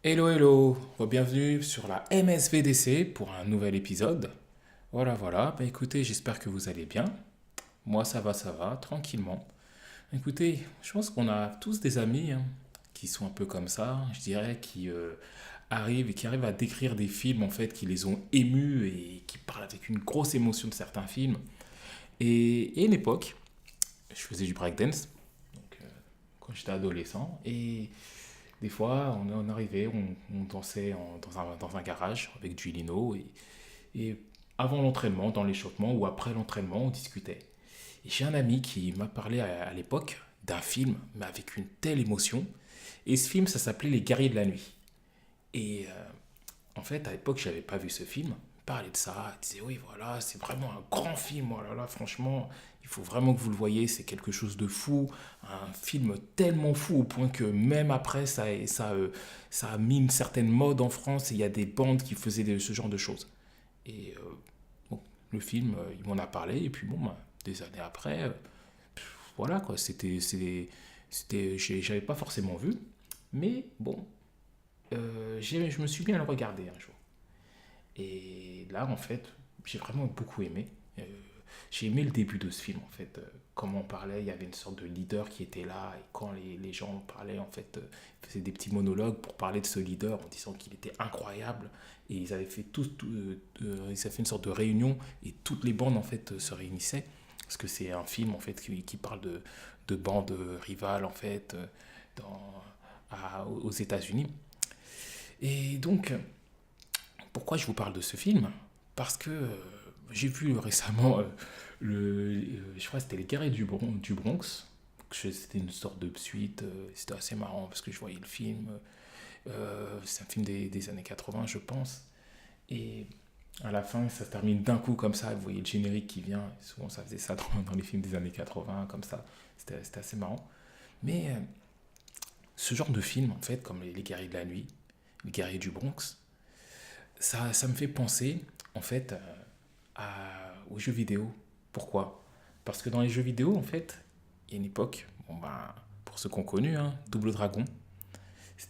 Hello, hello, bienvenue sur la MSVDC pour un nouvel épisode. Voilà, bah écoutez, j'espère que vous allez bien. Moi ça va, tranquillement. Écoutez, je pense qu'on a tous des amis qui sont un peu comme ça, je dirais, qui arrivent à décrire des films en fait qui les ont émus et qui parlent avec une grosse émotion de certains films. Et à une époque, je faisais du breakdance, donc quand j'étais adolescent, et des fois, on arrivait, on dansait dans un garage avec du lino et avant l'entraînement, dans l'échauffement ou après l'entraînement, on discutait. Et j'ai un ami qui m'a parlé à l'époque d'un film, mais avec une telle émotion. Et ce film, ça s'appelait Les Guerriers de la Nuit. Et en fait, à l'époque, je n'avais pas vu ce film. Il parlait de ça, il disait oui, voilà, c'est vraiment un grand film. Oh là là, franchement, il faut vraiment que vous le voyez, c'est quelque chose de fou. Un film tellement fou au point que même après, ça a mis une certaine mode en France et il y a des bandes qui faisaient ce genre de choses. Et bon, le film, il m'en a parlé, et puis bon, bah, des années après, voilà quoi, j'avais pas forcément vu, mais bon, je me suis bien le regarder un jour. Et là, en fait, j'ai vraiment beaucoup aimé. Euh, j'ai aimé le début de ce film, en fait. Comment on parlait, il y avait une sorte de leader qui était là, et quand les gens parlaient, en fait, ils faisaient des petits monologues pour parler de ce leader en disant qu'il était incroyable. Et ils avaient fait ils avaient fait une sorte de réunion, et toutes les bandes, en fait, se réunissaient. Parce que c'est un film, en fait, qui parle de bandes rivales, en fait, dans, aux États-Unis. Et donc, pourquoi je vous parle de ce film? Parce que j'ai vu récemment je crois que c'était Les Guerriers du Bronx. C'était une sorte de suite, c'était assez marrant parce que je voyais le film. C'est un film des années 80, je pense. Et à la fin, ça se termine d'un coup comme ça. Vous voyez le générique qui vient. Souvent, ça faisait ça dans les films des années 80, comme ça. C'était assez marrant. Mais ce genre de film, en fait, comme Les Guerriers de la Nuit, Les Guerriers du Bronx, ça me fait penser, en fait, aux jeux vidéo. Pourquoi? Parce que dans les jeux vidéo, en fait, il y a une époque, bon ben, pour ceux qu'on connu, hein, Double Dragon,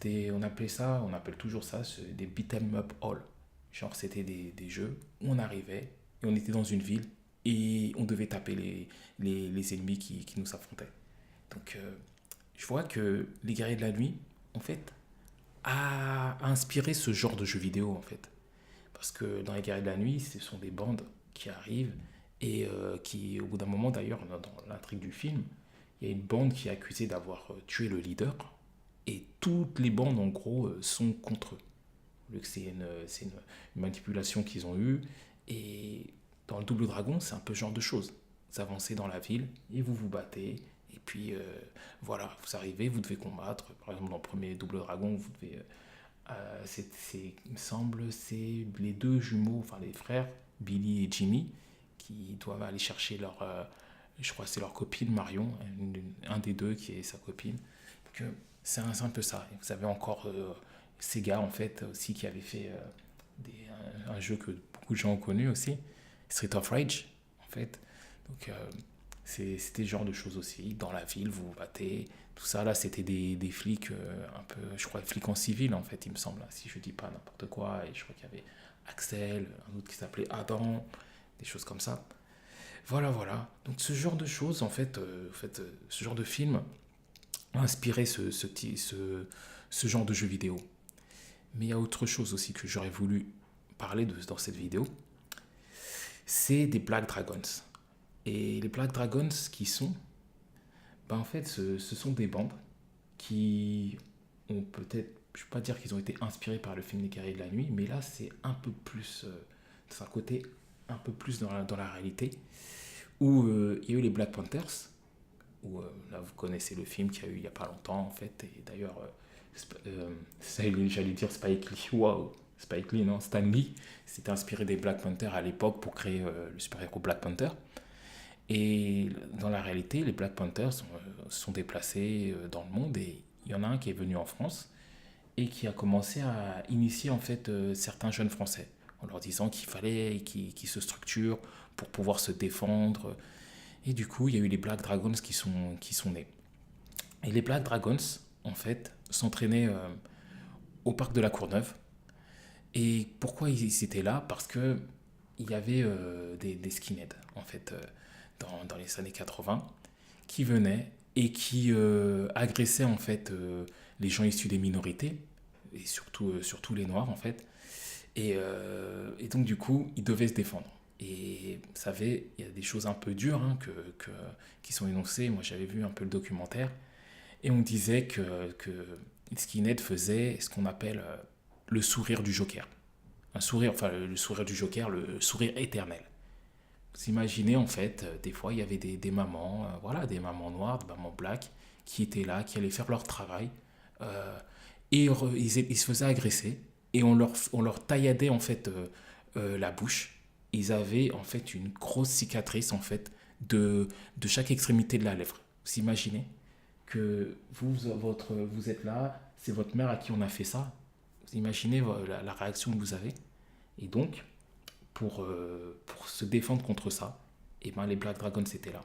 on appelait ça, on appelle toujours ça, des beat'em up all. Genre, c'était des jeux où on arrivait et on était dans une ville et on devait taper les ennemis qui nous affrontaient. Donc, je vois que les guerriers de la nuit, en fait, a inspiré ce genre de jeux vidéo, en fait. Parce que dans les guerriers de la nuit, ce sont des bandes qui arrivent et qui, au bout d'un moment d'ailleurs, dans l'intrigue du film, il y a une bande qui est accusée d'avoir tué le leader et toutes les bandes en gros sont contre eux. Vu que une manipulation qu'ils ont eue et dans le Double Dragon, c'est un peu ce genre de choses. Vous avancez dans la ville et vous vous battez et puis voilà, vous arrivez, vous devez combattre. Par exemple, dans le premier Double Dragon, vous devez il me semble, c'est les deux jumeaux, enfin les frères, Billy et Jimmy, qui doivent aller chercher je crois que c'est leur copine Marion, un des deux qui est sa copine. Donc, c'est un peu ça. Et vous avez encore Sega en fait aussi qui avait fait un jeu que beaucoup de gens ont connu aussi, Street of Rage en fait. Donc c'était ce genre de choses aussi. Dans la ville, vous vous battez. Tout ça, là, c'était des flics, un peu, je crois, flics en civil, en fait, il me semble, hein, si je dis pas n'importe quoi. Et je crois qu'il y avait Axel, un autre qui s'appelait Adam, des choses comme ça. Voilà. Donc, ce genre de choses, ce genre de film a inspiré ce genre de jeu vidéo. Mais il y a autre chose aussi que j'aurais voulu parler dans cette vidéo, c'est des Black Dragons. Et les Black Dragons qui sont, ben en fait, ce sont des bandes qui ont peut-être, je ne vais pas dire qu'ils ont été inspirés par le film Les Guerriers de la Nuit, mais là c'est un peu plus, c'est un côté un peu plus dans la réalité, où il y a eu les Black Panthers, où là vous connaissez le film qu'il y a eu il n'y a pas longtemps en fait, et d'ailleurs, j'allais dire Spike Lee, waouh, Spike Lee, non, Stan Lee s'était inspiré des Black Panthers à l'époque pour créer le super-héros Black Panther. Et dans la réalité, les Black Panthers sont déplacés dans le monde et il y en a un qui est venu en France et qui a commencé à initier en fait certains jeunes Français en leur disant qu'il fallait qu'ils se structurent pour pouvoir se défendre. Et du coup, il y a eu les Black Dragons qui sont nés. Et les Black Dragons, en fait, s'entraînaient au parc de la Courneuve. Et pourquoi ils étaient là? Parce que il y avait des skinheads, en fait, dans les années 80, qui venaient et qui agressaient, en fait, les gens issus des minorités, et surtout les Noirs, en fait. Et donc, du coup, ils devaient se défendre. Et vous savez, il y a des choses un peu dures hein, qui sont énoncées. Moi, j'avais vu un peu le documentaire. Et on disait que Skinhead faisait ce qu'on appelle le sourire du Joker. Un sourire, enfin le sourire du Joker, le sourire éternel. Vous imaginez en fait, des fois il y avait des mamans, voilà, des mamans noires, des mamans black, qui étaient là, qui allaient faire leur travail, euh, et ils se faisaient agresser, et on leur tailladait en fait la bouche. Ils avaient en fait une grosse cicatrice en fait de chaque extrémité de la lèvre. Vous imaginez que vous êtes là, c'est votre mère à qui on a fait ça. Vous imaginez la réaction que vous avez. Et donc, pour se défendre contre ça, et ben, les Black Dragons étaient là.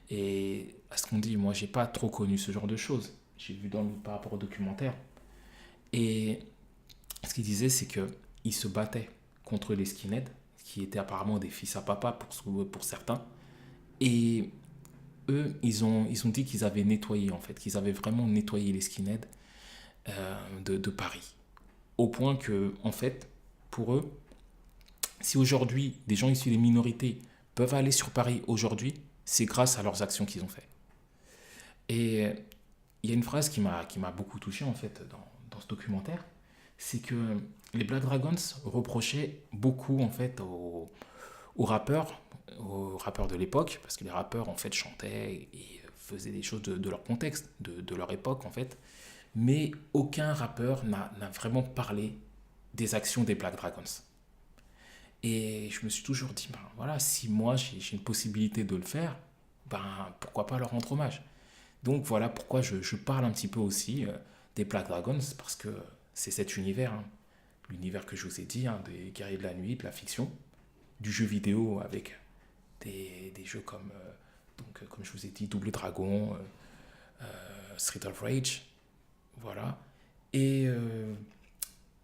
Et à ce qu'on dit, moi, j'ai pas trop connu ce genre de choses. J'ai vu par rapport au documentaire. Et ce qu'ils disaient, c'est qu'ils se battaient contre les skinheads, qui étaient apparemment des fils à papa pour certains. Et eux, ils ont dit qu'ils avaient nettoyé, en fait, qu'ils avaient vraiment nettoyé les skinheads de Paris. Au point que, en fait, pour eux, si aujourd'hui des gens issus des minorités peuvent aller sur Paris aujourd'hui, c'est grâce à leurs actions qu'ils ont fait. Et il y a une phrase qui m'a beaucoup touché en fait dans ce documentaire, c'est que les Black Dragons reprochaient beaucoup en fait aux rappeurs de l'époque, parce que les rappeurs en fait chantaient et faisaient des choses de leur contexte, de leur époque en fait, mais aucun rappeur n'a vraiment parlé des actions des Black Dragons. Et je me suis toujours dit, ben voilà, si moi j'ai une possibilité de le faire, ben pourquoi pas leur rendre hommage. Donc voilà pourquoi je parle un petit peu aussi des Black Dragons, parce que c'est cet univers, hein. L'univers que je vous ai dit, hein, des guerriers de la nuit, de la fiction, du jeu vidéo avec des jeux comme je vous ai dit, Double Dragon, Street of Rage, voilà. Et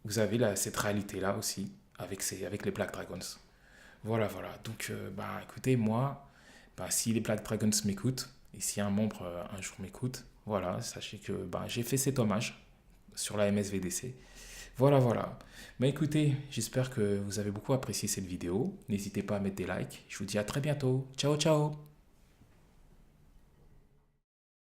vous avez là, cette réalité-là aussi, avec les Black Dragons. Voilà, voilà. Donc, bah, écoutez, moi, bah, si les Black Dragons m'écoutent, et si un membre un jour m'écoute, voilà, sachez que bah, j'ai fait cet hommage sur la MSVDC. Voilà, voilà. Bah écoutez, j'espère que vous avez beaucoup apprécié cette vidéo. N'hésitez pas à mettre des likes. Je vous dis à très bientôt. Ciao, ciao.